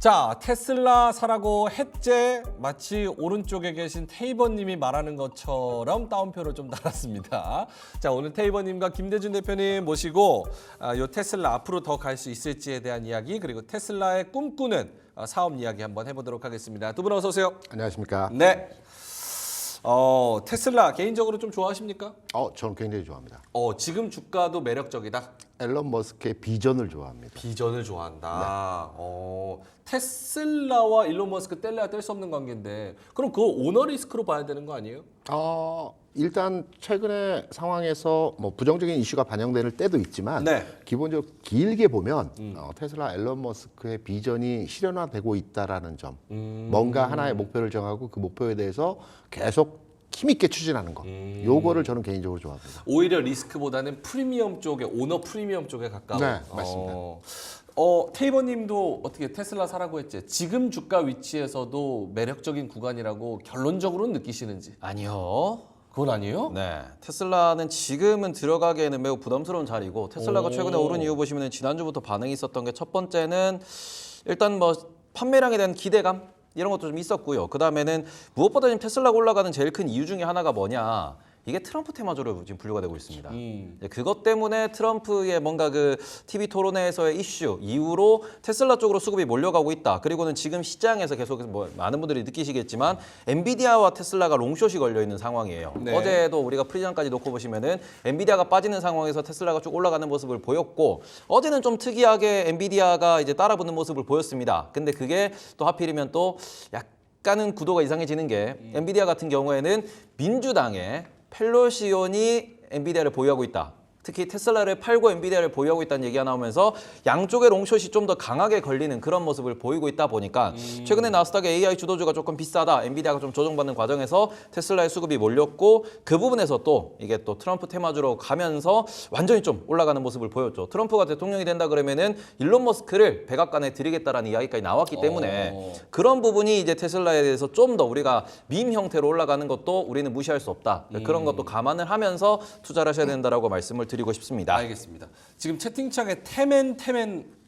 자, 테슬라 사라고 했제 마치 오른쪽에 계신 테이버님이 말하는 것처럼 따옴표를 좀 달았습니다. 자, 오늘 테이버님과 김대준 대표님 모시고 요 테슬라 앞으로 더 갈 수 있을지에 대한 이야기 그리고 테슬라의 꿈꾸는 사업 이야기 한번 해보도록 하겠습니다. 두 분 어서 오세요. 안녕하십니까. 네. 테슬라 개인적으로 좀 좋아하십니까? 저는 굉장히 좋아합니다. 지금 주가도 매력적이다. 앨런 머스크의 비전을 좋아합니다. 비전을 좋아한다. 테슬라와 일론 머스크 뗄래야 뗄 수 없는 관계인데 그럼 그거 오너 리스크로 봐야 되는 거 아니에요? 일단 최근의 상황에서 뭐 부정적인 이슈가 반영되는 때도 있지만 네. 기본적으로 길게 보면 테슬라 앨런 머스크의 비전이 실현화되고 있다라는 점, 뭔가 하나의 목표를 정하고 그 목표에 대해서 계속 힘있게 추진하는 거, 요거를 저는 개인적으로 좋아합니다. 오히려 리스크보다는 프리미엄 쪽에 오너 프리미엄 쪽에 가까운. 네, 맞습니다. 테이버님도 어떻게 테슬라 사라고 했지? 지금 주가 위치에서도 매력적인 구간이라고 결론적으로는 느끼시는지? 아니요. 그건 아니에요? 네, 테슬라는 지금은 들어가기에는 매우 부담스러운 자리고 테슬라가 최근에 오른 이유 보시면 지난주부터 반응이 있었던 게 첫 번째는 일단 뭐 판매량에 대한 기대감 이런 것도 좀 있었고요. 그 다음에는 무엇보다 지금 테슬라가 올라가는 제일 큰 이유 중에 하나가 뭐냐? 이게 트럼프 테마주로 지금 분류가 되고 있습니다. 그것 때문에 트럼프의 뭔가 그 TV 토론회에서의 이슈 이후로 테슬라 쪽으로 수급이 몰려가고 있다. 그리고는 지금 시장에서 계속 뭐 많은 분들이 느끼시겠지만 엔비디아와 테슬라가 롱숏이 걸려 있는 상황이에요. 네. 어제도 우리가 프리장까지 놓고 보시면은 엔비디아가 빠지는 상황에서 테슬라가 쭉 올라가는 모습을 보였고 어제는 좀 특이하게 엔비디아가 이제 따라붙는 모습을 보였습니다. 근데 그게 또 하필이면 또 약간은 구도가 이상해지는 게 엔비디아 같은 경우에는 민주당의 펠로시 의원이 엔비디아를 보유하고 있다. 특히 테슬라를 팔고 엔비디아를 보유하고 있다는 얘기가 나오면서 양쪽의 롱숏이 좀 더 강하게 걸리는 그런 모습을 보이고 있다 보니까 최근에 나스닥의 AI 주도주가 조금 비싸다. 엔비디아가 좀 조정받는 과정에서 테슬라의 수급이 몰렸고 그 부분에서 또 이게 또 트럼프 테마주로 가면서 완전히 좀 올라가는 모습을 보였죠. 트럼프가 대통령이 된다 그러면은 일론 머스크를 백악관에 드리겠다라는 이야기까지 나왔기 때문에 그런 부분이 이제 테슬라에 대해서 좀 더 우리가 밈 형태로 올라가는 것도 우리는 무시할 수 없다. 그런 것도 감안을 하면서 투자를 하셔야 된다라고 말씀을 드리고 싶습니다. 알겠습니다. 지금 채팅창에 태맨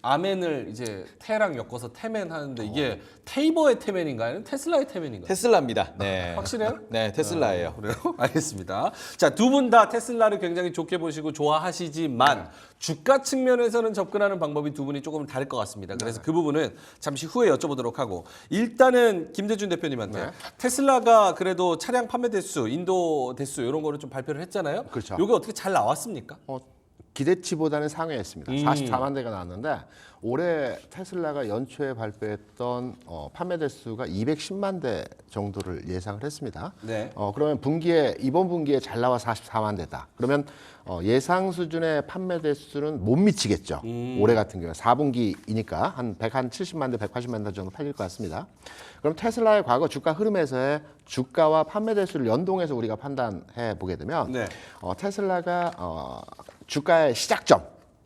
아멘을 이제 태랑 엮어서 태맨 하는데 이게 테이버의 태맨인가요? 아니면 테슬라의 태맨인가요? 테슬라입니다. 네. 확실해요? 네, 테슬라예요. 그래요? 알겠습니다. 자, 두 분 다 테슬라를 굉장히 좋게 보시고 좋아하시지만 주가 측면에서는 접근하는 방법이 두 분이 조금 다를 것 같습니다. 그래서 그 부분은 잠시 후에 여쭤보도록 하고 일단은 김대준 대표님한테 테슬라가 그래도 차량 판매 대수, 인도 대수 이런 거를 좀 발표를 했잖아요. 그렇죠. 이게 어떻게 잘 나왔습니까? 기대치보다는 상회했습니다. 44만 대가 나왔는데 올해 테슬라가 연초에 발표했던 판매 대수가 210만 대 정도를 예상을 했습니다. 네. 그러면 이번 분기에 잘 나와 44만 대다. 그러면 예상 수준의 판매 대수는 못 미치겠죠. 올해 같은 경우에 4분기이니까 한 170만 대, 180만 대 정도 팔릴 것 같습니다. 그럼 테슬라의 과거 주가 흐름에서의 주가와 판매 대수를 연동해서 우리가 판단해 보게 되면 네. 테슬라가 주가의 시작점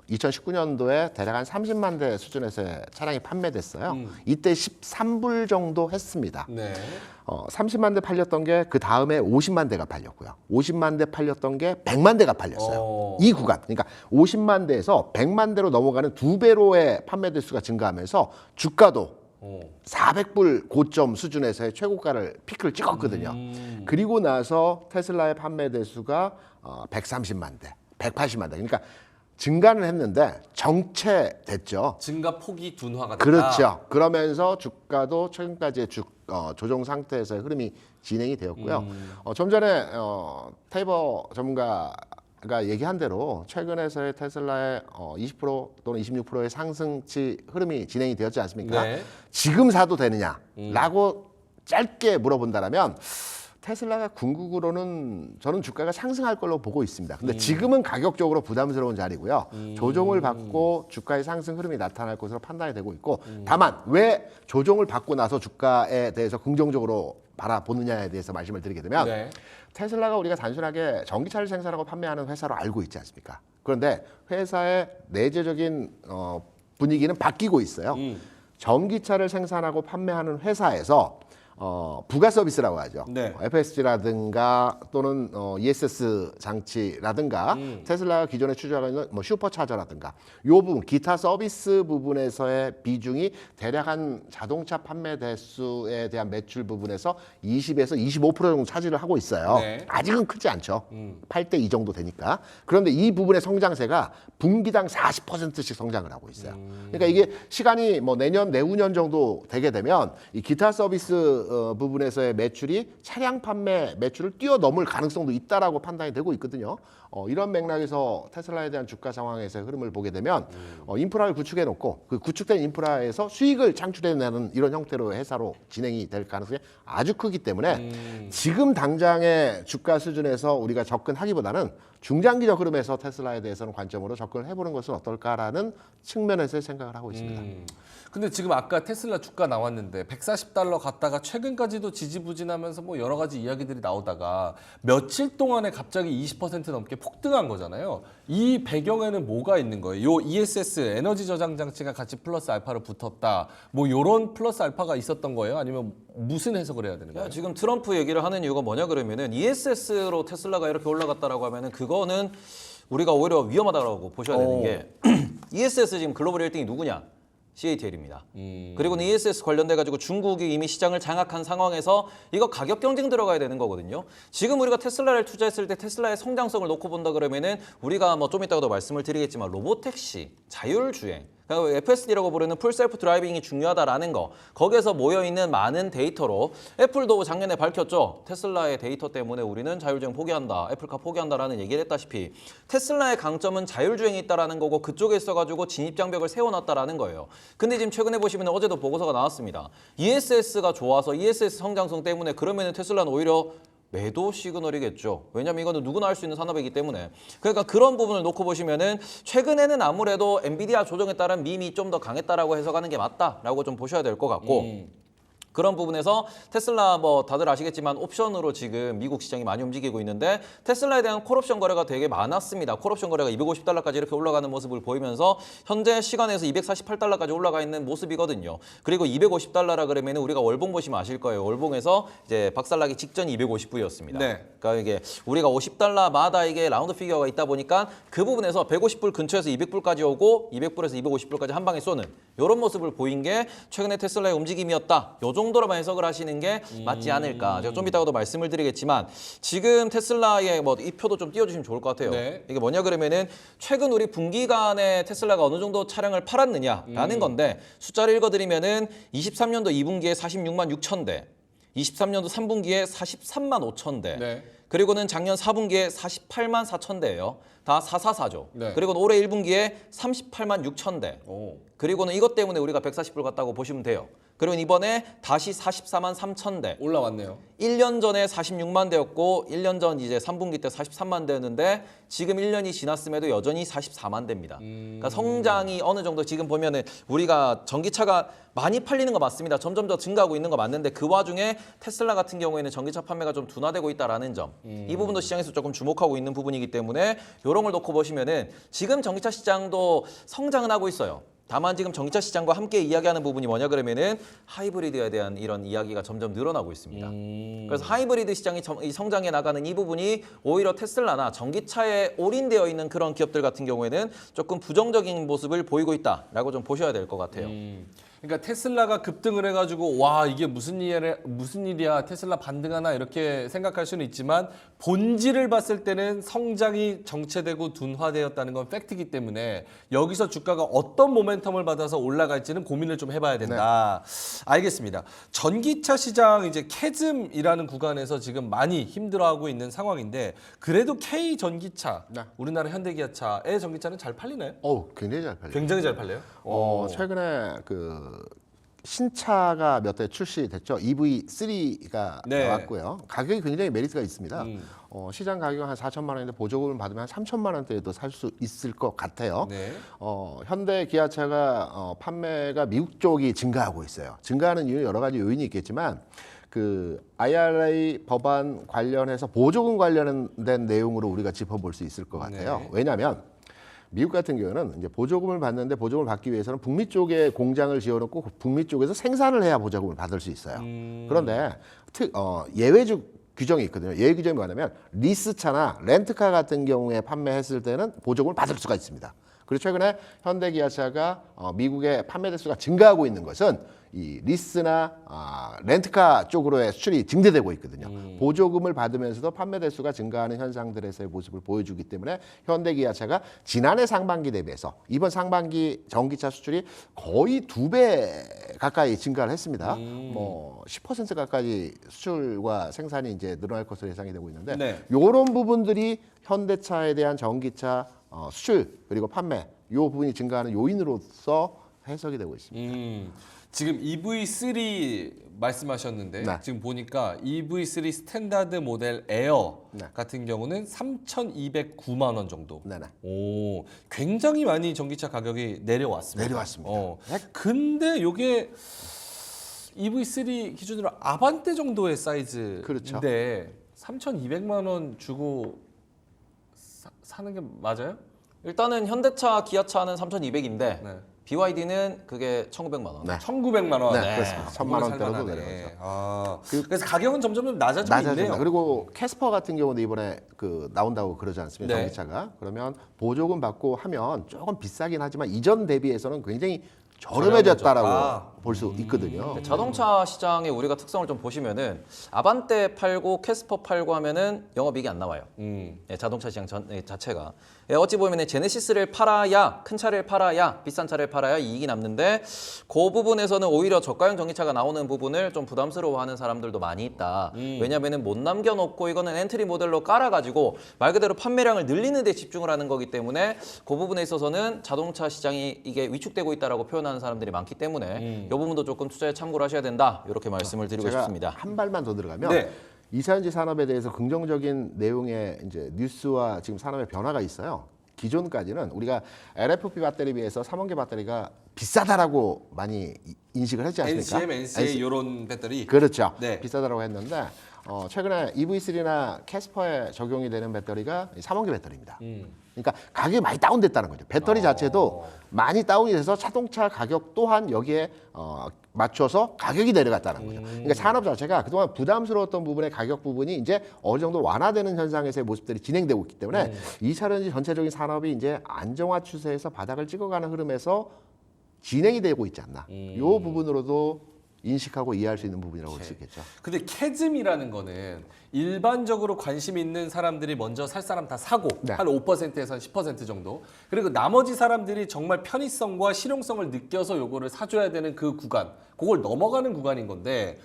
2019년도에 대략 한 30만 대 수준에서의 차량이 판매됐어요. 이때 13불 정도 했습니다. 네. 30만 대 팔렸던 게 그 다음에 50만 대가 팔렸고요. 50만 대 팔렸던 게 100만 대가 팔렸어요. 이 구간. 그러니까 50만 대에서 100만 대로 넘어가는 2배로의 판매 대수가 증가하면서 주가도 400불 고점 수준에서의 최고가를 피크를 찍었거든요. 그리고 나서 테슬라의 판매 대수가 130만 대, 180만 대. 그러니까 증가는 했는데 정체됐죠. 증가 폭이 둔화가 됐다. 그렇죠. 그러면서 주가도 최근까지의 조정 상태에서의 흐름이 진행이 되었고요. 좀 전에 테이버 전문가가 얘기한 대로 최근에서의 테슬라의 20% 또는 26%의 상승치 흐름이 진행이 되었지 않습니까? 네. 지금 사도 되느냐라고 짧게 물어본다라면 테슬라가 궁극으로는 저는 주가가 상승할 걸로 보고 있습니다. 근데 지금은 가격적으로 부담스러운 자리고요. 조정을 받고 주가의 상승 흐름이 나타날 것으로 판단이 되고 있고 다만 왜 조정을 받고 나서 주가에 대해서 긍정적으로 바라보느냐에 대해서 말씀을 드리게 되면 네. 테슬라가 우리가 단순하게 전기차를 생산하고 판매하는 회사로 알고 있지 않습니까? 그런데 회사의 내재적인 분위기는 바뀌고 있어요. 전기차를 생산하고 판매하는 회사에서 부가 서비스라고 하죠. 네. FSD라든가 또는 ESS 장치라든가 테슬라가 기존에 추진하고 있는 뭐 슈퍼차저라든가 요 부분 기타 서비스 부분에서의 비중이 대략 한 자동차 판매 대수에 대한 매출 부분에서 20에서 25% 정도 차지를 하고 있어요. 네. 아직은 크지 않죠. 8대 2 정도 되니까. 그런데 이 부분의 성장세가 분기당 40%씩 성장을 하고 있어요. 그러니까 이게 시간이 뭐 내년, 내후년 정도 되게 되면 이 기타 서비스 부분에서의 매출이 차량 판매 매출을 뛰어넘을 가능성도 있다라고 판단이 되고 있거든요. 이런 맥락에서 테슬라에 대한 주가 상황에서의 흐름을 보게 되면 인프라를 구축해 놓고 그 구축된 인프라에서 수익을 창출해내는 이런 형태로 회사로 진행이 될 가능성이 아주 크기 때문에 지금 당장의 주가 수준에서 우리가 접근하기보다는 중장기적 흐름에서 테슬라에 대해서는 관점으로 접근을 해보는 것은 어떨까라는 측면에서 생각을 하고 있습니다. 근데 지금 아까 테슬라 주가 나왔는데 $140 갔다가 최근까지도 지지부진하면서 뭐 여러 가지 이야기들이 나오다가 며칠 동안에 갑자기 20% 넘게 폭등한 거잖아요. 이 배경에는 뭐가 있는 거예요? 요 ESS 에너지 저장 장치가 같이 플러스 알파로 붙었다. 뭐 요런 플러스 알파가 있었던 거예요? 아니면 무슨 해석을 해야 되는 거예요? 지금 트럼프 얘기를 하는 이유가 뭐냐 그러면은 ESS로 테슬라가 이렇게 올라갔다라고 하면은 그거는 우리가 오히려 위험하다고 보셔야 되는 게 ESS 지금 글로벌 1등이 누구냐? CATL입니다. 그리고는 ESS 관련돼 가지고 중국이 이미 시장을 장악한 상황에서 이거 가격 경쟁 들어가야 되는 거거든요. 지금 우리가 테슬라를 투자했을 때 테슬라의 성장성을 놓고 본다 그러면은 우리가 뭐 좀 이따가도 말씀을 드리겠지만 로보택시, 자율주행, 그러니까 FSD라고 부르는 풀 셀프 드라이빙이 중요하다라는 거. 거기에서 모여있는 많은 데이터로 애플도 작년에 밝혔죠. 테슬라의 데이터 때문에 우리는 자율주행 포기한다. 애플카 포기한다라는 얘기를 했다시피 테슬라의 강점은 자율주행이 있다라는 거고 그쪽에 있어가지고 진입장벽을 세워놨다라는 거예요. 근데 지금 최근에 보시면 어제도 보고서가 나왔습니다. ESS가 좋아서 ESS 성장성 때문에 그러면은 테슬라는 오히려 매도 시그널이겠죠. 왜냐하면 이거는 누구나 할 수 있는 산업이기 때문에. 그러니까 그런 부분을 놓고 보시면은 최근에는 아무래도 엔비디아 조정에 따른 밈이 좀 더 강했다라고 해석하는 게 맞다라고 좀 보셔야 될 것 같고. 그런 부분에서 테슬라 뭐 다들 아시겠지만 옵션으로 지금 미국 시장이 많이 움직이고 있는데 테슬라에 대한 콜옵션 거래가 되게 많았습니다. 콜옵션 거래가 $250까지 이렇게 올라가는 모습을 보이면서 현재 시간에서 $248까지 올라가 있는 모습이거든요. 그리고 $250라 그러면 우리가 월봉 보시면 아실 거예요. 월봉에서 이제 박살나기 직전이 250불이었습니다. 네. 그러니까 이게 우리가 $50마다 이게 라운드 피겨가 있다 보니까 그 부분에서 150불 근처에서 200불까지 오고 200불에서 250불까지 한 방에 쏘는 이런 모습을 보인 게 최근에 테슬라의 움직임이었다. 요 정도로만 해석을 하시는 게 맞지 않을까. 제가 좀 이따가도 말씀을 드리겠지만 지금 테슬라의 뭐 이 표도 좀 띄워주시면 좋을 것 같아요. 네. 이게 뭐냐 그러면은 최근 우리 분기간에 테슬라가 어느 정도 차량을 팔았느냐라는 건데 숫자를 읽어드리면은 23년도 2분기에 46만 6천 대, 23년도 3분기에 43만 5천 대. 네. 그리고는 작년 4분기에 48만 4천 대예요. 다 444죠. 네. 그리고는 올해 1분기에 38만 6천 대. 오. 그리고는 이것 때문에 우리가 140불 갔다고 보시면 돼요. 그리고 이번에 다시 44만 3천 대. 올라왔네요. 1년 전에 46만 대였고 1년 전 이제 3분기 때 43만 대였는데 지금 1년이 지났음에도 여전히 44만 대입니다. 그러니까 성장이 어느 정도 지금 보면은 우리가 전기차가 많이 팔리는 거 맞습니다. 점점 더 증가하고 있는 거 맞는데 그 와중에 테슬라 같은 경우에는 전기차 판매가 좀 둔화되고 있다라는 점. 이 부분도 시장에서 조금 주목하고 있는 부분이기 때문에 이런 걸 놓고 보시면은 지금 전기차 시장도 성장은 하고 있어요. 다만 지금 전기차 시장과 함께 이야기하는 부분이 뭐냐 그러면은 하이브리드에 대한 이런 이야기가 점점 늘어나고 있습니다. 그래서 하이브리드 시장이 성장해 나가는 이 부분이 오히려 테슬라나 전기차에 올인되어 있는 그런 기업들 같은 경우에는 조금 부정적인 모습을 보이고 있다라고 좀 보셔야 될 것 같아요. 그러니까 테슬라가 급등을 해가지고 와 이게 무슨 일이야 테슬라 반등하나 이렇게 생각할 수는 있지만 본질을 봤을 때는 성장이 정체되고 둔화되었다는 건 팩트이기 때문에 여기서 주가가 어떤 모멘텀을 받아서 올라갈지는 고민을 좀 해봐야 된다. 알겠습니다. 전기차 시장 이제 캐즘이라는 구간에서 지금 많이 힘들어하고 있는 상황인데 그래도 K 전기차 네. 우리나라 현대기아차의 전기차는 잘 팔리나요? 굉장히 잘 팔려요. 굉장히 잘 팔려요? 최근에 그 신차가 몇 대 출시됐죠. EV3가 네. 나왔고요. 가격이 굉장히 메리트가 있습니다. 시장 가격은 한 4천만 원인데 보조금을 받으면 한 3천만 원대에도 살 수 있을 것 같아요. 네. 현대 기아차가 판매가 미국 쪽이 증가하고 있어요. 증가하는 이유는 여러 가지 요인이 있겠지만 그 IRA 법안 관련해서 보조금 관련된 내용으로 우리가 짚어볼 수 있을 것 같아요. 네. 왜냐하면 미국 같은 경우는 이제 보조금을 받는데 보조금을 받기 위해서는 북미 쪽에 공장을 지어놓고 북미 쪽에서 생산을 해야 보조금을 받을 수 있어요. 그런데 예외적 규정이 있거든요. 예외 규정이 뭐냐면 리스차나 렌트카 같은 경우에 판매했을 때는 보조금을 받을 수가 있습니다. 그리고 최근에 현대기아차가 미국의 판매 대수가 증가하고 있는 것은 이 리스나 렌트카 쪽으로의 수출이 증대되고 있거든요. 보조금을 받으면서도 판매 대수가 증가하는 현상들에서의 모습을 보여주기 때문에 현대기아차가 지난해 상반기 대비해서 이번 상반기 전기차 수출이 거의 2배 가까이 증가를 했습니다. 뭐 10% 가까이 수출과 생산이 이제 늘어날 것으로 예상이 되고 있는데 네. 이런 부분들이 현대차에 대한 전기차 수출 그리고 판매 이 부분이 증가하는 요인으로서 해석이 되고 있습니다. 지금 EV3 말씀하셨는데 네. 지금 보니까 EV3 스탠다드 모델 에어 네. 같은 경우는 3,209만 원 정도. 네네. 오, 굉장히 많이 전기차 가격이 내려왔습니다. 내려왔습니다. 근데 요게 EV3 기준으로 아반떼 정도의 사이즈인데 그렇죠. 3,200만 원 주고 사는 게 맞아요? 일단은 현대차, 기아차는 3,200인데 네. BYD는 그게 1,900만 원. 네. 1,900만 원. 네, 그렇습니다. 1,000만 원대로도 내려가죠. 그래서 가격은 점점 낮아지고 낮아집니다. 있네요. 그리고 캐스퍼 같은 경우도 이번에 그 나온다고 그러지 않습니까? 네. 전기차가. 그러면 보조금 받고 하면 조금 비싸긴 하지만 이전 대비해서는 굉장히 저렴해졌다라고 저렴해졌다. 볼 수 있거든요. 자동차 시장의 우리가 특성을 좀 보시면은 아반떼 팔고 캐스퍼 팔고 하면은 영업이익이 안 나와요. 예, 자동차 시장 자체가. 예, 어찌 보면 제네시스를 팔아야 큰 차를 팔아야 비싼 차를 팔아야 이익이 남는데 그 부분에서는 오히려 저가형 전기차가 나오는 부분을 좀 부담스러워하는 사람들도 많이 있다. 왜냐면은 못 남겨놓고 이거는 엔트리 모델로 깔아가지고 말 그대로 판매량을 늘리는 데 집중을 하는 거기 때문에 그 부분에 있어서는 자동차 시장이 이게 위축되고 있다라고 표현하는 사람들이 많기 때문에 이 부분도 조금 투자에 참고를 하셔야 된다. 이렇게 말씀을 드리고 제가 싶습니다. 한 발만 더 들어가면 네. 이차전지 산업에 대해서 긍정적인 내용의 이제 뉴스와 지금 산업의 변화가 있어요. 기존까지는 우리가 LFP 배터리에 비해서 삼원계 배터리가 비싸다라고 많이 인식을 했지 않습니까? NCM, NCA 이런 배터리. 그렇죠. 네. 비싸다라고 했는데 최근에 EV3나 캐스퍼에 적용이 되는 배터리가 삼원계 배터리입니다. 그러니까 가격이 많이 다운됐다는 거죠. 배터리 자체도 많이 다운이 돼서 자동차 가격 또한 여기에 맞춰서 가격이 내려갔다는 거죠. 그러니까 산업 자체가 그동안 부담스러웠던 부분의 가격 부분이 이제 어느 정도 완화되는 현상에서의 모습들이 진행되고 있기 때문에 이 차전지 전체적인 산업이 이제 안정화 추세에서 바닥을 찍어가는 흐름에서 진행이 되고 있지 않나. 이 부분으로도 인식하고 이해할 수 있는 부분이라고 볼 수 있겠죠. 근데 캐즘이라는 거는 일반적으로 관심 있는 사람들이 먼저 살 사람 다 사고 네. 한 5%에서 한 10% 정도. 그리고 나머지 사람들이 정말 편의성과 실용성을 느껴서 요거를 사줘야 되는 그 구간, 그걸 넘어가는 구간인 건데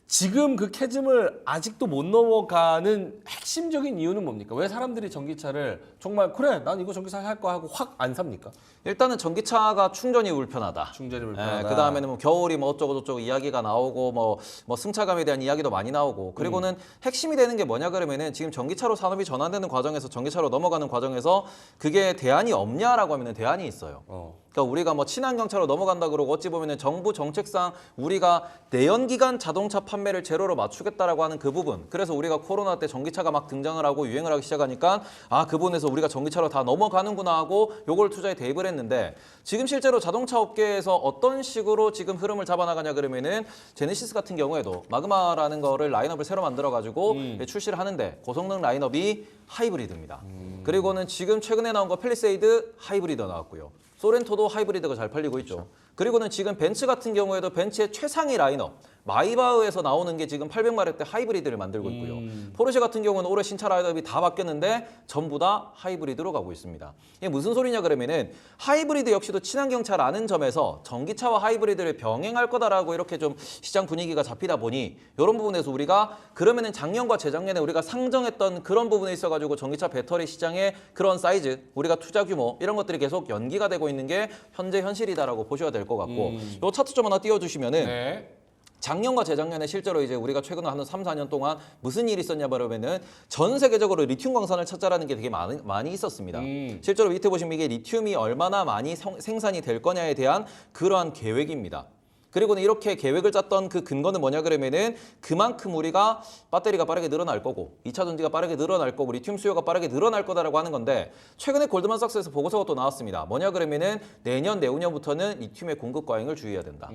지금 그 캐즘을 아직도 못 넘어가는 핵심적인 이유는 뭡니까? 왜 사람들이 전기차를 정말 그래 난 이거 전기차 살 거 하고 확 안 삽니까? 일단은 전기차가 충전이 불편하다. 충전이 불편하다. 그 다음에는 뭐 겨울이 뭐 어쩌고 저쩌고 이야기가 나오고 뭐 승차감에 대한 이야기도 많이 나오고 그리고는 핵심이 되는 게 뭐냐 그러면은 지금 전기차로 산업이 전환되는 과정에서 전기차로 넘어가는 과정에서 그게 대안이 없냐라고 하면은 대안이 있어요. 그러니까 우리가 뭐 친환경차로 넘어간다 그러고 어찌 보면은 정부 정책상 우리가 내연기관 자동차 판매를 제로로 맞추겠다라고 하는 그 부분. 그래서 우리가 코로나 때 전기차가 막 등장을 하고 유행을 하기 시작하니까 아, 그 부분에서 우리가 전기차로 다 넘어가는구나 하고 요걸 투자에 대입을 했는데 지금 실제로 자동차 업계에서 어떤 식으로 지금 흐름을 잡아나가냐 그러면은 제네시스 같은 경우에도 마그마라는 거를 라인업을 새로 만들어 가지고 출시를 하는데 고성능 라인업이 하이브리드입니다. 그리고는 지금 최근에 나온 거 팰리세이드 하이브리드 나왔고요. 소렌토도 하이브리드가 잘 팔리고 있죠. 그리고는 지금 벤츠 같은 경우에도 벤츠의 최상위 라인업 마이바흐에서 나오는 게 지금 800마력대 하이브리드를 만들고 있고요. 포르쉐 같은 경우는 올해 신차 라인업이 다 바뀌었는데 전부 다 하이브리드로 가고 있습니다. 이게 무슨 소리냐 그러면은 하이브리드 역시도 친환경차라는 점에서 전기차와 하이브리드를 병행할 거다라고 이렇게 좀 시장 분위기가 잡히다 보니 이런 부분에서 우리가 그러면은 작년과 재작년에 우리가 상정했던 그런 부분에 있어가지고 전기차 배터리 시장의 그런 사이즈, 우리가 투자 규모 이런 것들이 계속 연기가 되고 있는 게 현재 현실이다라고 보셔야 될 것 같고 이 차트 좀 하나 띄워주시면은. 네. 작년과 재작년에 실제로 이제 우리가 최근에 한 3, 4년 동안 무슨 일이 있었냐 그러면은 전 세계적으로 리튬 광산을 찾자라는 게 되게 많이 있었습니다. 실제로 밑에 보시면 이게 리튬이 얼마나 많이 생산이 될 거냐에 대한 그러한 계획입니다. 그리고는 이렇게 계획을 짰던 그 근거는 뭐냐 그러면은 그만큼 우리가 배터리가 빠르게 늘어날 거고 2차 전지가 빠르게 늘어날 거고 리튬 수요가 빠르게 늘어날 거다라고 하는 건데 최근에 골드만삭스에서 보고서가 또 나왔습니다. 뭐냐 그러면은 내년 내후년부터는 리튬의 공급 과잉을 주의해야 된다.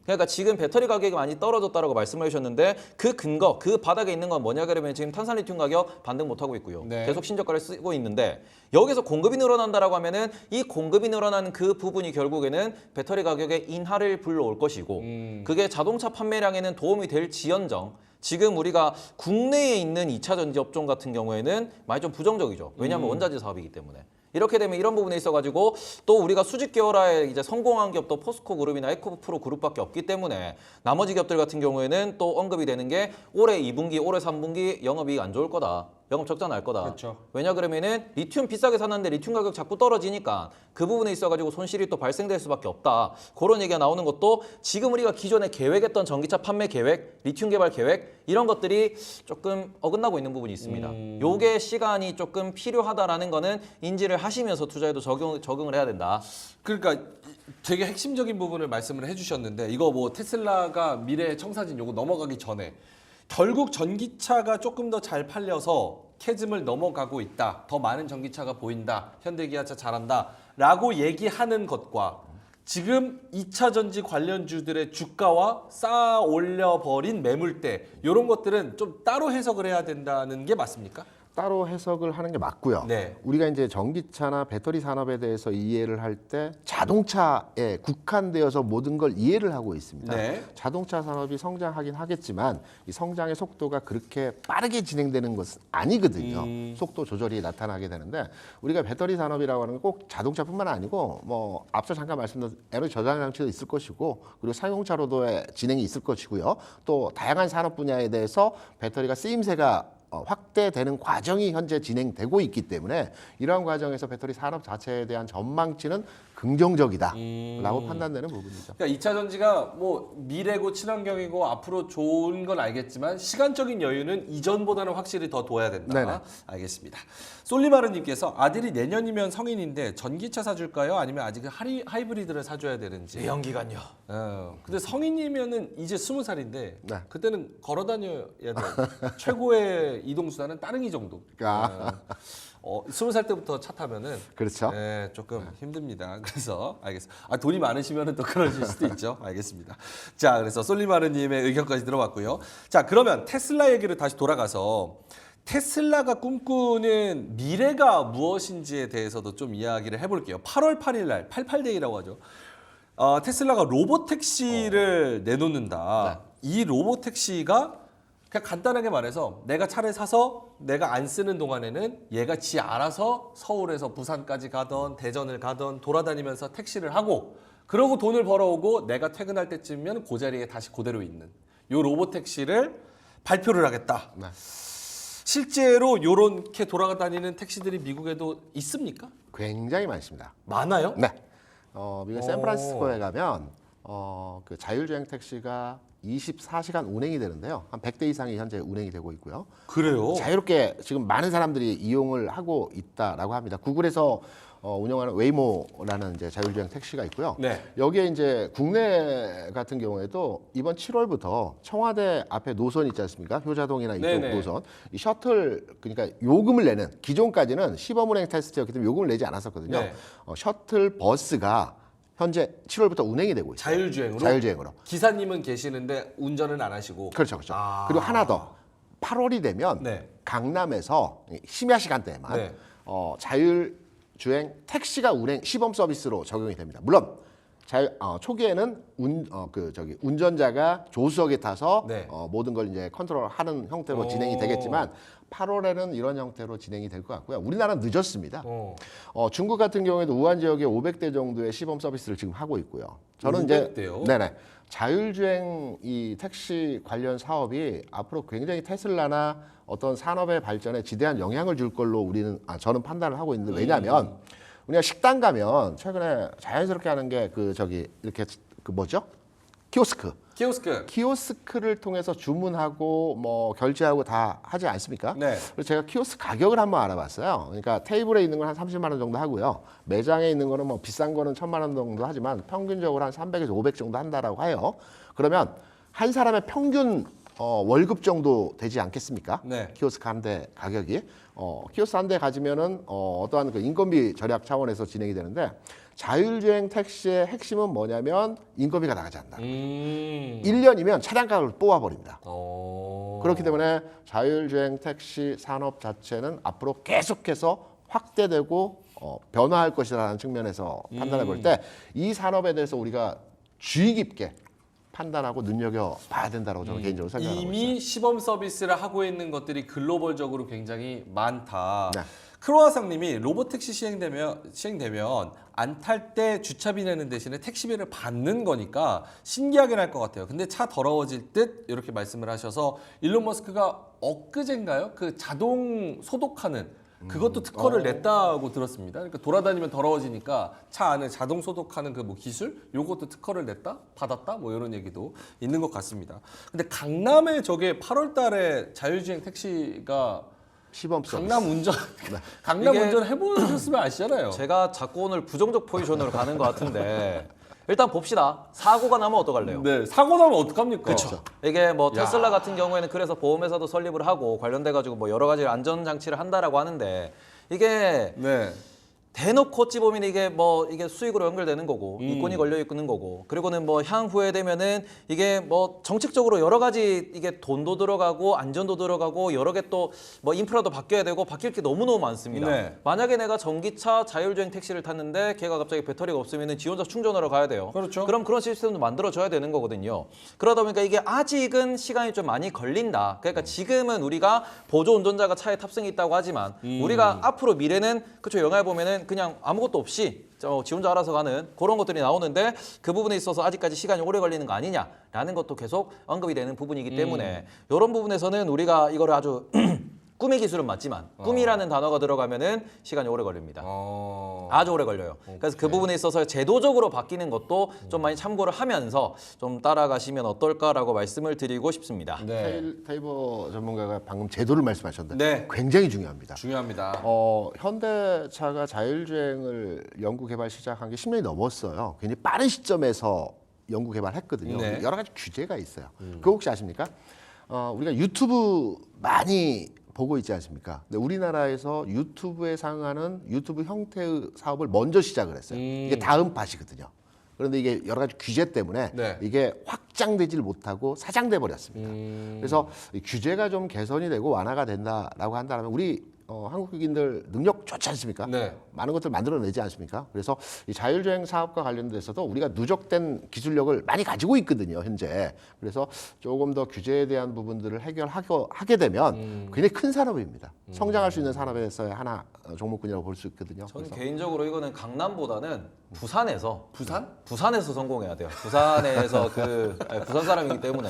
그러니까 지금 배터리 가격이 많이 떨어졌다라고 말씀을 해주셨는데 그 근거 그 바닥에 있는 건 뭐냐 그러면 지금 탄산 리튬 가격 반등 못 하고 있고요. 네. 계속 신저가를 쓰고 있는데 여기서 공급이 늘어난다라고 하면은 이 공급이 늘어나는 그 부분이 결국에는 배터리 가격의 인하를 불러올 것이고 그게 자동차 판매량에는 도움이 될 지연정 지금 우리가 국내에 있는 2차 전지 업종 같은 경우에는 많이 좀 부정적이죠. 왜냐하면 원자재 사업이기 때문에. 이렇게 되면 이런 부분에 있어가지고 또 우리가 수직 계열화에 이제 성공한 기업도 포스코 그룹이나 에코프로 그룹밖에 없기 때문에 나머지 기업들 같은 경우에는 또 언급이 되는 게 올해 2분기, 올해 3분기 영업이익 안 좋을 거다. 영업 적자 날 거다. 그렇죠. 왜냐 그러면은 리튬 비싸게 샀는데 리튬 가격 자꾸 떨어지니까 그 부분에 있어가지고 손실이 또 발생될 수밖에 없다. 그런 얘기가 나오는 것도 지금 우리가 기존에 계획했던 전기차 판매 계획, 리튬 개발 계획 이런 것들이 조금 어긋나고 있는 부분이 있습니다. 요게 시간이 조금 필요하다라는 거는 인지를 하시면서 투자에도 적응을 해야 된다. 그러니까 되게 핵심적인 부분을 말씀을 해주셨는데 이거 뭐 테슬라가 미래의 청사진 요거 넘어가기 전에 결국 전기차가 조금 더 잘 팔려서 캐즘을 넘어가고 있다. 더 많은 전기차가 보인다. 현대기아차 잘한다. 라고 얘기하는 것과 지금 2차 전지 관련주들의 주가와 쌓아 올려버린 매물대 이런 것들은 좀 따로 해석을 해야 된다는 게 맞습니까? 따로 해석을 하는 게 맞고요. 네. 우리가 이제 전기차나 배터리 산업에 대해서 이해를 할 때 자동차에 국한되어서 모든 걸 이해를 하고 있습니다. 네. 자동차 산업이 성장하긴 하겠지만 이 성장의 속도가 그렇게 빠르게 진행되는 것은 아니거든요. 속도 조절이 나타나게 되는데 우리가 배터리 산업이라고 하는 건 꼭 자동차뿐만 아니고 뭐 앞서 잠깐 말씀드린 에너지 저장 장치도 있을 것이고 그리고 사용차로도의 진행이 있을 것이고요. 또 다양한 산업 분야에 대해서 배터리가 쓰임새가 확대되는 과정이 현재 진행되고 있기 때문에 이러한 과정에서 배터리 산업 자체에 대한 전망치는 긍정적이다라고 판단되는 부분이죠. 그러니까 2차 전지가 뭐 미래고 친환경이고 앞으로 좋은 건 알겠지만 시간적인 여유는 이전보다는 확실히 더 둬야 된다. 네네. 알겠습니다. 솔리마르님께서 아들이 내년이면 성인인데 전기차 사줄까요? 아니면 아직 하이브리드를 사줘야 되는지. 내연기관요. 근데 성인이면은 이제 20살인데 네. 그때는 걸어 다녀야 돼. 최고의 이동 수단은 따릉이 정도. 아. 20살 때부터 차 타면은 그렇죠. 네, 조금 힘듭니다. 그래서 알겠습니다. 돈이 많으시면은 또 그러실 수도 있죠. 알겠습니다. 자, 그래서 솔리마르님의 의견까지 들어봤고요. 자, 그러면 테슬라 얘기를 다시 돌아가서 테슬라가 꿈꾸는 미래가 무엇인지에 대해서도 좀 이야기를 해볼게요. 8월 8일 날 88데이라고 하죠. 테슬라가 로보택시를 내놓는다. 이 로보택시가 그냥 간단하게 말해서 내가 차를 사서 내가 안 쓰는 동안에는 얘가 지 알아서 서울에서 부산까지 가던 대전을 가던 돌아다니면서 택시를 하고 그러고 돈을 벌어오고 내가 퇴근할 때쯤이면 그 자리에 다시 그대로 있는 요 로보택시를 발표를 하겠다. 네. 실제로 요렇게 돌아다니는 택시들이 미국에도 있습니까? 굉장히 많습니다. 많아요? 네. 미국 샌프란시스코에 가면 그 자율주행 택시가 24시간 운행이 되는데요. 한 100대 이상이 현재 운행이 되고 있고요. 그래요? 자유롭게 지금 많은 사람들이 이용을 하고 있다라고 합니다. 구글에서 운영하는 웨이모라는 이제 자율주행 택시가 있고요. 네. 여기에 이제 국내 같은 경우에도 이번 7월부터 청와대 앞에 노선 있지 않습니까? 효자동이나 이쪽 네네. 노선. 이 셔틀 그러니까 요금을 내는 기존까지는 시범 운행 테스트였기 때문에 요금을 내지 않았었거든요. 네. 셔틀 버스가 현재 7월부터 운행이 되고 있어요. 자율주행으로? 자율주행으로. 기사님은 계시는데 운전은 안 하시고. 그렇죠, 그렇죠. 아. 그리고 하나 더 8월이 되면 네. 강남에서 심야 시간대에만 네. 자율주행 택시가 운행 시범 서비스로 적용이 됩니다. 물론 초기에는 운전자가 조수석에 타서 네. 모든 걸 이제 컨트롤하는 형태로 진행이 되겠지만 8월에는 이런 형태로 진행이 될 것 같고요. 우리나라는 늦었습니다. 중국 같은 경우에도 우한 지역에 500대 정도의 시범 서비스를 지금 하고 있고요. 저는 500대요? 이제 네네 자율주행 이 택시 관련 사업이 앞으로 굉장히 테슬라나 어떤 산업의 발전에 지대한 영향을 줄 걸로 저는 판단을 하고 있는데 왜냐하면 우리가 식당 가면 최근에 자연스럽게 하는 게 이렇게 뭐죠? 키오스크를 통해서 주문하고 뭐 결제하고 다 하지 않습니까? 네. 그래서 제가 키오스크 가격을 한번 알아봤어요. 그러니까 테이블에 있는 건 한 30만 원 정도 하고요. 매장에 있는 거는 뭐 비싼 거는 1,000만 원 정도 하지만 평균적으로 한 300에서 500 정도 한다라고 해요. 그러면 한 사람의 평균 월급 정도 되지 않겠습니까? 네. 키오스크 한 대 가격이. 키오스크 한 대 가지면은 어떠한 그 인건비 절약 차원에서 진행이 되는데 자율주행 택시의 핵심은 뭐냐면 인건비가 나가지 않는다. 1년이면 차량 가격을 뽑아버립니다. 그렇기 때문에 자율주행 택시 산업 자체는 앞으로 계속해서 확대되고 변화할 것이라는 측면에서 판단해 볼 때 이 산업에 대해서 우리가 주의 깊게 판단하고 눈여겨봐야 된다고 저는 개인적으로 생각하고 있어요. 이미 시범 서비스를 하고 있는 것들이 글로벌적으로 굉장히 많다. 네. 크로아상님이 로보택시 시행되면 안 탈 때 주차비 내는 대신에 택시비를 받는 거니까 신기하긴 할 것 같아요. 근데 차 더러워질 듯 이렇게 말씀을 하셔서 일론 머스크가 엊그제인가요? 그 자동 소독하는 그것도 특허를 냈다고 들었습니다. 그러니까 돌아다니면 더러워지니까 차 안에 자동 소독하는 그 뭐 기술 요것도 특허를 냈다, 받았다, 뭐 이런 얘기도 있는 것 같습니다. 근데 강남에 저게 8월달에 자율주행 택시가 시범 서비스. 강남 운전 강남 이게- 운전 해보셨으면 아시잖아요. 제가 자꾸 오늘 부정적 포지션으로 가는 것 같은데 일단 봅시다. 사고가 나면 어떡할래요? 네, 사고 나면 어떡합니까? 그렇죠. 이게 뭐 테슬라 같은 경우에는 그래서 보험회사도 설립을 하고 관련돼 가지고 뭐 여러 가지 안전 장치를 한다라고 하는데 이게 네. 대놓고 어찌 보면 이게 뭐 이게 수익으로 연결되는 거고 이권이 걸려 있는 거고 그리고는 뭐 향후에 되면은 이게 뭐 정책적으로 여러 가지 이게 돈도 들어가고 안전도 들어가고 여러 개 또 뭐 인프라도 바뀌어야 되고 바뀔 게 너무너무 많습니다. 네. 만약에 내가 전기차 자율주행 택시를 탔는데 걔가 갑자기 배터리가 없으면은 지원자 충전하러 가야 돼요. 그렇죠. 그럼 그런 시스템도 만들어줘야 되는 거거든요. 그러다 보니까 이게 아직은 시간이 좀 많이 걸린다. 그러니까 지금은 우리가 보조 운전자가 차에 탑승이 있다고 하지만 우리가 앞으로 미래는 그쵸 영화에 보면은 그냥 아무것도 없이 지 혼자 알아서 가는 그런 것들이 나오는데 그 부분에 있어서 아직까지 시간이 오래 걸리는 거 아니냐라는 것도 계속 언급이 되는 부분이기 때문에 이런 부분에서는 우리가 이거를 아주 꿈의 기술은 맞지만 꿈이라는 단어가 들어가면은 시간이 오래 걸립니다. 아주 오래 걸려요. 그래서 그 부분에 있어서 제도적으로 바뀌는 것도 좀 많이 참고를 하면서 좀 따라가시면 어떨까라고 말씀을 드리고 싶습니다. 네. 테이버 전문가가 방금 제도를 말씀하셨는데 네. 굉장히 중요합니다. 중요합니다. 현대차가 자율주행을 연구 개발 시작한 게 10년이 넘었어요. 굉장히 빠른 시점에서 연구 개발했거든요. 네. 여러 가지 규제가 있어요. 그거 혹시 아십니까? 우리가 유튜브 많이 보고 있지 않습니까? 근데 우리나라에서 유튜브에 상하는 유튜브 형태의 사업을 먼저 시작을 했어요. 이게 다음 팟이거든요. 그런데 이게 여러 가지 규제 때문에 네. 이게 확장되질 못하고 사장돼 버렸습니다. 그래서 이 규제가 좀 개선이 되고 완화가 된다라고 한다면 우리 한국인들 능력 좋지 않습니까? 네. 많은 것들 만들어내지 않습니까? 그래서 이 자율주행 사업과 관련돼서도 우리가 누적된 기술력을 많이 가지고 있거든요, 현재. 그래서 조금 더 규제에 대한 부분들을 해결하게 되면 굉장히 큰 산업입니다. 성장할 수 있는 산업에서의 하나 종목군이라고 볼 수 있거든요. 저는 그래서 개인적으로 이거는 강남보다는 부산에서 부산? 부산에서 성공해야 돼요. 부산에서 부산 사람이기 때문에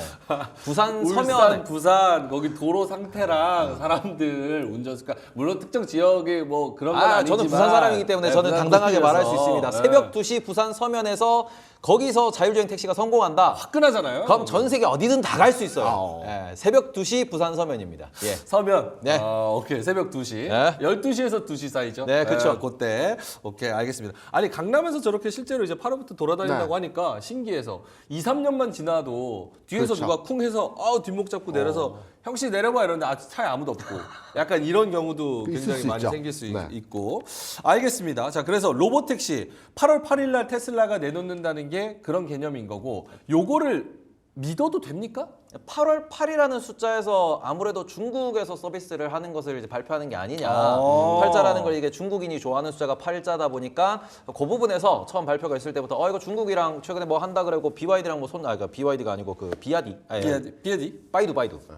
부산 울산, 서면에 부산 거기 도로 상태랑 사람들 운전수가 물론 특정 지역에 뭐 그런 건 아니지만 저는 부산 사람이기 때문에 네, 저는 부산 당당하게 도시여서. 말할 수 있습니다. 네. 새벽 2시 부산 서면에서 거기서 자율주행 택시가 성공한다. 화끈하잖아요. 그럼 전 세계 어디든 다 갈 수 있어요. 아, 예, 새벽 2시 부산 서면입니다. 예. 서면. 네. 오케이. 새벽 2시. 네. 12시에서 2시 사이죠. 네, 그쵸. 그때. 오케이. 알겠습니다. 아니, 강남에서 저렇게 실제로 이제 8월부터 돌아다닌다고 네. 하니까 신기해서 2, 3년만 지나도 뒤에서 그렇죠. 누가 쿵 해서 뒷목 잡고 내려서 형씨 내려봐 이러는데 차에 아무도 없고 약간 이런 경우도 있을 굉장히 수 많이 있죠. 생길 수 네. 있고. 알겠습니다. 자, 그래서 로보택시 8월 8일 날 테슬라가 내놓는다는 게 그런 개념인 거고 요거를 믿어도 됩니까? 8월 8이라는 숫자에서 아무래도 중국에서 서비스를 하는 것을 이제 발표하는 게 아니냐. 아. 팔자라는 걸 이게 중국인이 좋아하는 숫자가 8자다 보니까 그 부분에서 처음 발표가 있을 때부터 이거 중국이랑 최근에 뭐 한다 그러고 BYD랑 뭐 그러니까 BYD가 아니고 그 비아디. 비아디? 바이두.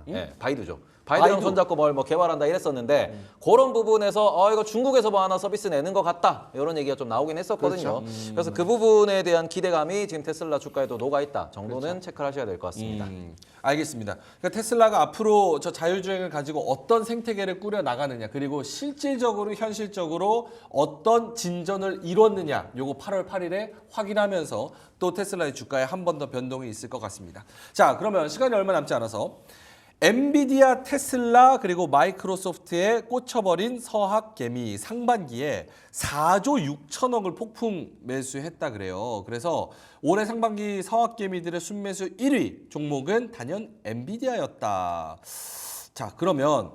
예, 바이두죠. 바이두랑 손잡고 뭘 뭐 개발한다 이랬었는데 그런 부분에서 이거 중국에서 뭐 하나 서비스 내는 것 같다 이런 얘기가 좀 나오긴 했었거든요. 그래서 그 부분에 대한 기대감이 지금 테슬라 주가에도 녹아 있다 정도는 체크를 하셔야 될 것 같습니다. 알겠습니다. 그러니까 테슬라가 앞으로 저 자율주행을 가지고 어떤 생태계를 꾸려 나가느냐, 그리고 실질적으로 현실적으로 어떤 진전을 이뤘느냐, 요거 8월 8일에 확인하면서 또 테슬라의 주가에 한 번 더 변동이 있을 것 같습니다. 자, 그러면 시간이 얼마 남지 않아서 엔비디아, 테슬라 그리고 마이크로소프트에 꽂혀버린 서학개미 상반기에 4조 6천억을 폭풍 매수했다 그래요. 그래서 올해 상반기 서학개미들의 순매수 1위 종목은 단연 엔비디아였다. 자, 그러면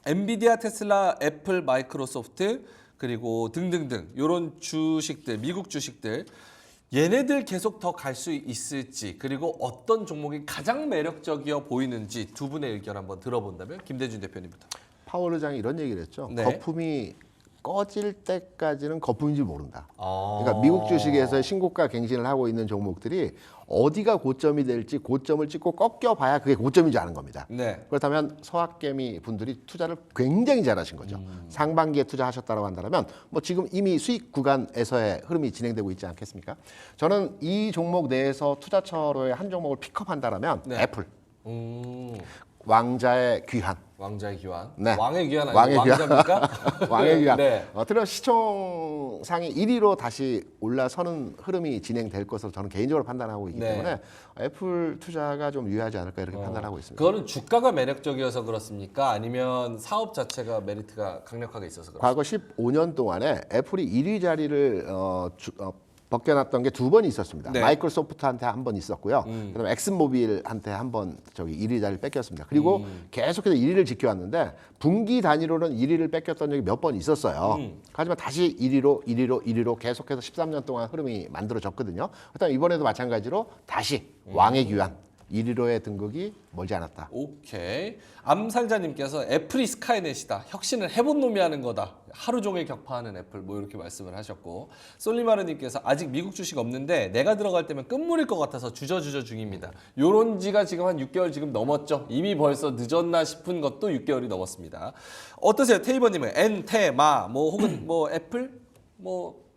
엔비디아, 테슬라, 애플, 마이크로소프트 그리고 등등등 이런 주식들, 미국 주식들 얘네들 계속 더 갈 수 있을지, 그리고 어떤 종목이 가장 매력적이어 보이는지 두 분의 의견 한번 들어본다면 김대준 대표님부터. 파월 의장이 이런 얘기를 했죠. 네. 거품이 꺼질 때까지는 거품인지 모른다. 아. 그러니까 미국 주식에서 신고가 갱신을 하고 있는 종목들이 어디가 고점이 될지 고점을 찍고 꺾여봐야 그게 고점인지 아는 겁니다. 네. 그렇다면 서학개미 분들이 투자를 굉장히 잘하신 거죠. 상반기에 투자하셨다고 한다면 뭐 지금 이미 수익 구간에서의 흐름이 진행되고 있지 않겠습니까? 저는 이 종목 내에서 투자처로의 한 종목을 픽업한다라면 네. 애플, 음, 왕자의 귀환. 왕자의 귀환. 네. 왕의 귀환 아니고 왕의 귀환. 왕자입니까? 왕의 귀환. 네. 어떻게 시총상이 1위로 다시 올라서는 흐름이 진행될 것으로 저는 개인적으로 판단하고 있기 네. 때문에 애플 투자가 좀 유효하지 않을까 이렇게 판단하고 있습니다. 그거는 주가가 매력적이어서 그렇습니까? 아니면 사업 자체가 메리트가 강력하게 있어서 그렇습니까? 과거 15년 동안에 애플이 1위 자리를 벗겨놨던 게 두 번 있었습니다. 네. 마이크로소프트한테 한 번 있었고요. 그다음에 엑슨모빌한테 한 번 저기 1위 자리를 뺏겼습니다. 그리고 계속해서 1위를 지켜왔는데 분기 단위로는 1위를 뺏겼던 적이 몇 번 있었어요. 하지만 다시 1위로 계속해서 13년 동안 흐름이 만들어졌거든요. 그다음 이번에도 마찬가지로 다시 왕의 귀환 1위로의 등극이 멀지 않았다. 오케이. 암살자님께서 애플이 스카이넷이다. 혁신을 해본 놈이 하는 거다. 하루 종일 격파하는 애플 뭐 이렇게 말씀을 하셨고, 솔리마르님께서 아직 미국 주식 없는데 내가 들어갈 때면 끝물일 것 같아서 주저주저 중입니다. 요런 지가 지금 한 6개월 지금 넘었죠. 이미 벌써 늦었나 싶은 것도 6개월이 넘었습니다. 어떠세요? 테이버님은 엔, 테, 마, 뭐 혹은 뭐 애플? 뭐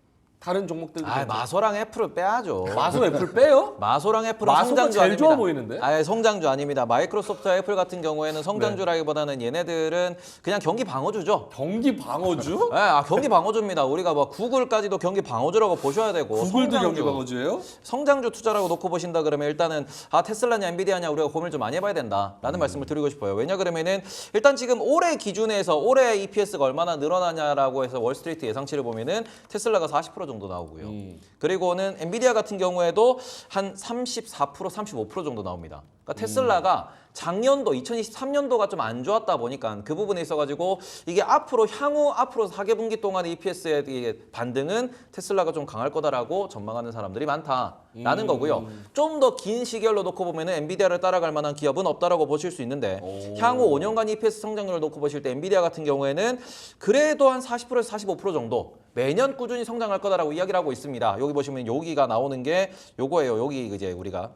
다른 종목들도 마소랑 애플을 빼야죠. 마소 애플 빼요? 마소랑 애플은 마소가 성장주 제일 아닙니다. 좋아 보이는데? 아예 성장주 아닙니다. 마이크로소프트와 애플 같은 경우에는 성장주라기보다는 얘네들은 그냥 경기 방어주죠. 경기 방어주? 네, 경기 방어주입니다. 우리가 뭐 구글까지도 경기 방어주라고 보셔야 되고 구글도 성장주, 경기 방어주예요? 성장주 투자라고 놓고 보신다 그러면 일단은 테슬라냐 엔비디아냐 우리가 고민을 좀 많이 해봐야 된다라는 말씀을 드리고 싶어요. 왜냐 그러면은 일단 지금 올해 기준에서 올해 EPS가 얼마나 늘어나냐라고 해서 월스트리트 예상치를 보면은 테슬라가 40% 정도 나오고요. 그리고는 엔비디아 같은 경우에도 한 34%, 35% 정도 나옵니다. 그러니까 테슬라가 작년도 2023년도가 좀 안 좋았다 보니까 그 부분에 있어가지고 이게 앞으로 4개분기 동안의 EPS의 반등은 테슬라가 좀 강할 거다라고 전망하는 사람들이 많다라는 거고요. 좀 더 긴 시결로 놓고 보면은 엔비디아를 따라갈 만한 기업은 없다라고 보실 수 있는데 향후 5년간 EPS 성장률을 놓고 보실 때 엔비디아 같은 경우에는 그래도 한 40%에서 45% 정도 매년 꾸준히 성장할 거다라고 이야기를 하고 있습니다. 여기 보시면 여기가 나오는 게 요거예요. 여기 이제 우리가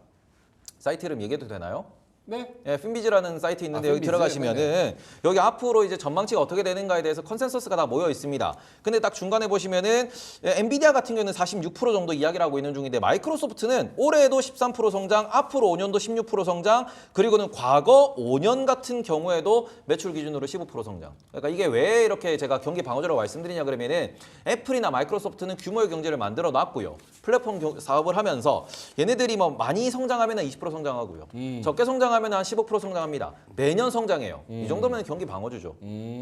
사이트 이름 얘기해도 되나요? 네. 예, 핀비즈라는 사이트 있는데 여기 핀비즈? 들어가시면은 네네. 여기 앞으로 이제 전망치가 어떻게 되는가에 대해서 컨센서스가 다 모여 있습니다. 근데 딱 중간에 보시면은 엔비디아 같은 경우는 46% 정도 이야기를 하고 있는 중인데 마이크로소프트는 올해도 13% 성장, 앞으로 5년도 16% 성장, 그리고는 과거 5년 같은 경우에도 매출 기준으로 15% 성장. 그러니까 이게 왜 이렇게 제가 경기 방어주라고 말씀드리냐 그러면은 애플이나 마이크로소프트는 규모의 경제를 만들어 놨고요. 플랫폼 사업을 하면서 얘네들이 뭐 많이 성장하면 20% 성장하고요. 적게 성장하면 한 15% 성장합니다. 매년 성장해요. 이 정도면 경기 방어주죠.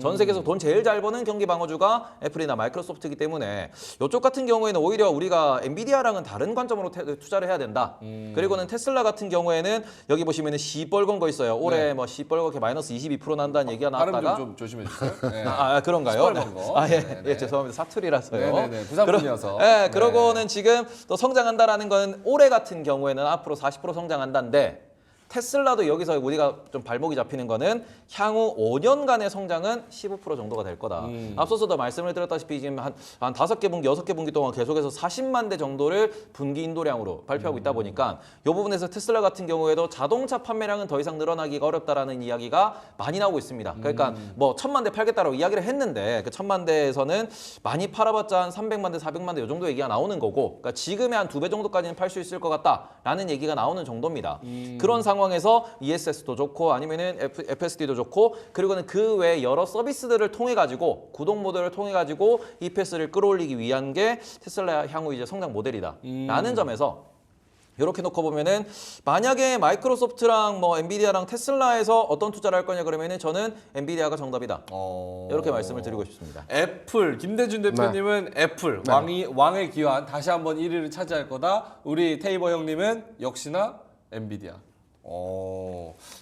전 세계에서 돈 제일 잘 버는 경기 방어주가 애플이나 마이크로소프트이기 때문에 이쪽 같은 경우에는 오히려 우리가 엔비디아랑은 다른 관점으로 투자를 해야 된다. 그리고는 테슬라 같은 경우에는 여기 보시면 시뻘건 거 있어요. 올해 뭐 시뻘겋게 마이너스 22% 난다는 얘기가 나왔다가 발음 좀 조심해 주세요. 네. 그런가요? 시뻘건 거. 예, 네네. 예, 죄송합니다. 사투리라서요. 네네네. 부산 분이어서. 예, 그러고는 지금 또 성장한다라는 건 올해 같은 경우에는 앞으로 40% 성장한다는데 테슬라도 여기서 우리가 좀 발목이 잡히는 거는 향후 5년간의 성장은 15% 정도가 될 거다. 앞서서도 말씀을 드렸다시피 지금 한 5개 분기, 6개 분기 동안 계속해서 40만 대 정도를 분기 인도량으로 발표하고 있다 보니까 이 부분에서 테슬라 같은 경우에도 자동차 판매량은 더 이상 늘어나기가 어렵다라는 이야기가 많이 나오고 있습니다. 그러니까 뭐 1000만 대 팔겠다라고 이야기를 했는데 그 1000만 대에서는 많이 팔아봤자 한 300만 대, 400만 대 이 정도 얘기가 나오는 거고, 그러니까 지금의 한 2배 정도까지는 팔 수 있을 것 같다라는 얘기가 나오는 정도입니다. 그런 상황에서 ESS도 좋고 아니면은 FSD도 좋고, 그리고는 그 외에 여러 서비스들을 통해 가지고 구독 모델을 통해 가지고 EPS를 끌어올리기 위한 게 테슬라 향후 이제 성장 모델이다라는 점에서 이렇게 놓고 보면은 만약에 마이크로소프트랑 뭐 엔비디아랑 테슬라에서 어떤 투자를 할 거냐 그러면은 저는 엔비디아가 정답이다. 이렇게 말씀을 드리고 싶습니다. 애플 김대준 대표님은 애플 왕의 기환 다시 한번 1위를 차지할 거다. 우리 테이버 형님은 역시나 엔비디아.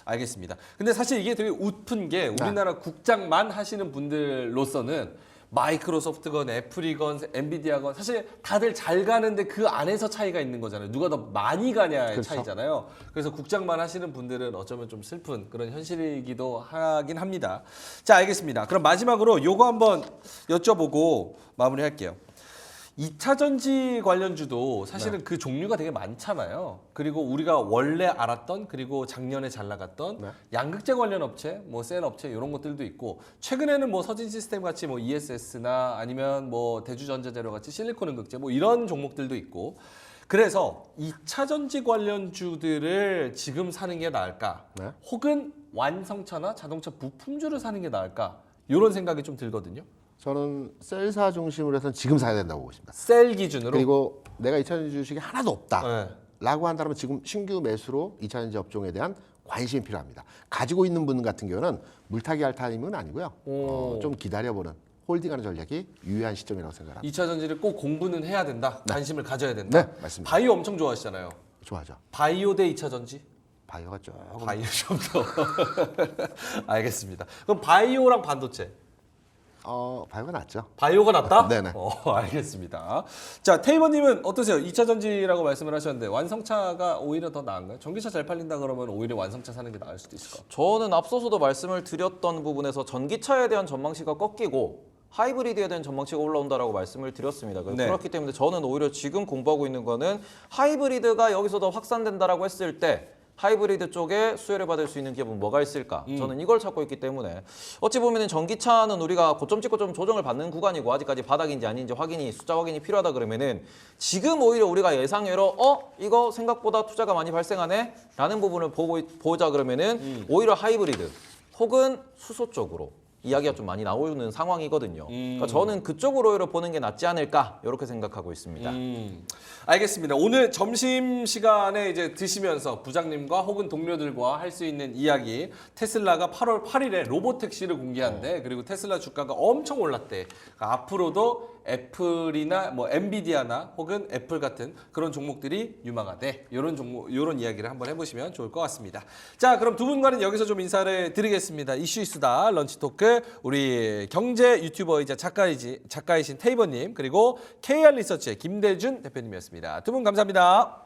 알겠습니다. 근데 사실 이게 되게 웃픈 게 우리나라 국장만 하시는 분들로서는 마이크로소프트건 애플이건 엔비디아건 사실 다들 잘 가는데 그 안에서 차이가 있는 거잖아요. 누가 더 많이 가냐의 그렇죠. 차이잖아요. 그래서 국장만 하시는 분들은 어쩌면 좀 슬픈 그런 현실이기도 하긴 합니다. 자, 알겠습니다. 그럼 마지막으로 요거 한번 여쭤보고 마무리할게요. 2차 전지 관련주도 사실은 그 종류가 되게 많잖아요. 그리고 우리가 원래 알았던, 그리고 작년에 잘 나갔던 양극재 관련 업체, 뭐 셀 업체 이런 것들도 있고, 최근에는 뭐 서진 시스템 같이 뭐 ESS나 아니면 뭐 대주전자재료 같이 실리콘 음극재 뭐 이런 종목들도 있고. 그래서 2차 전지 관련주들을 지금 사는 게 나을까? 혹은 완성차나 자동차 부품주를 사는 게 나을까? 이런 생각이 좀 들거든요. 저는 셀사 중심으로 해서는 지금 사야 된다고 보고 있습니다. 셀 기준으로. 그리고 내가 2차전지 주식이 하나도 없다. 네. 라고 한다면 지금 신규 매수로 2차전지 업종에 대한 관심이 필요합니다. 가지고 있는 분 같은 경우는 물타기 할 타임은 아니고요. 좀 기다려보는 홀딩하는 전략이 유효한 시점이라고 생각합니다. 2차 전지를 꼭 공부는 해야 된다. 관심을 가져야 된다. 네, 맞습니다. 바이오 엄청 좋아하시잖아요. 좋아하죠. 바이오 대 2차 전지? 바이오가 조금 바이오 좀 더. 알겠습니다. 그럼 바이오랑 반도체. 바이오가 낫죠. 바이오가 낫다? 네네. 알겠습니다. 자, 테이버님은 어떠세요? 2차 전지라고 말씀을 하셨는데 완성차가 오히려 더 나은가요? 전기차 잘 팔린다 그러면 오히려 완성차 사는 게 나을 수도 있을까? 저는 앞서서도 말씀을 드렸던 부분에서 전기차에 대한 전망치가 꺾이고 하이브리드에 대한 전망치가 올라온다라고 말씀을 드렸습니다. 네. 그렇기 때문에 저는 오히려 지금 공부하고 있는 거는 하이브리드가 여기서 더 확산된다라고 했을 때 하이브리드 쪽에 수혜를 받을 수 있는 기업은 뭐가 있을까? 저는 이걸 찾고 있기 때문에 어찌 보면 전기차는 우리가 고점 찍고 좀 조정을 받는 구간이고 아직까지 바닥인지 아닌지 숫자 확인이 필요하다 그러면은 지금 오히려 우리가 예상외로 이거 생각보다 투자가 많이 발생하네? 라는 부분을 보자 그러면은 오히려 하이브리드 혹은 수소 쪽으로 이야기가 좀 많이 나오는 상황이거든요. 그러니까 저는 그쪽으로 오히려 보는 게 낫지 않을까 이렇게 생각하고 있습니다. 알겠습니다. 오늘 점심 시간에 이제 드시면서 부장님과 혹은 동료들과 할 수 있는 이야기. 테슬라가 8월 8일에 로보택시를 공개한대. 그리고 테슬라 주가가 엄청 올랐대. 그러니까 앞으로도 애플이나 뭐 엔비디아나 혹은 애플 같은 그런 종목들이 유망하대. 이런 이야기를 한번 해보시면 좋을 것 같습니다. 자, 그럼 두 분과는 여기서 좀 인사를 드리겠습니다. 이슈이스다 런치 토크 우리 경제 유튜버이자 작가이신 테이버님 그리고 KR 리서치의 김대준 대표님이었습니다. 두 분 감사합니다.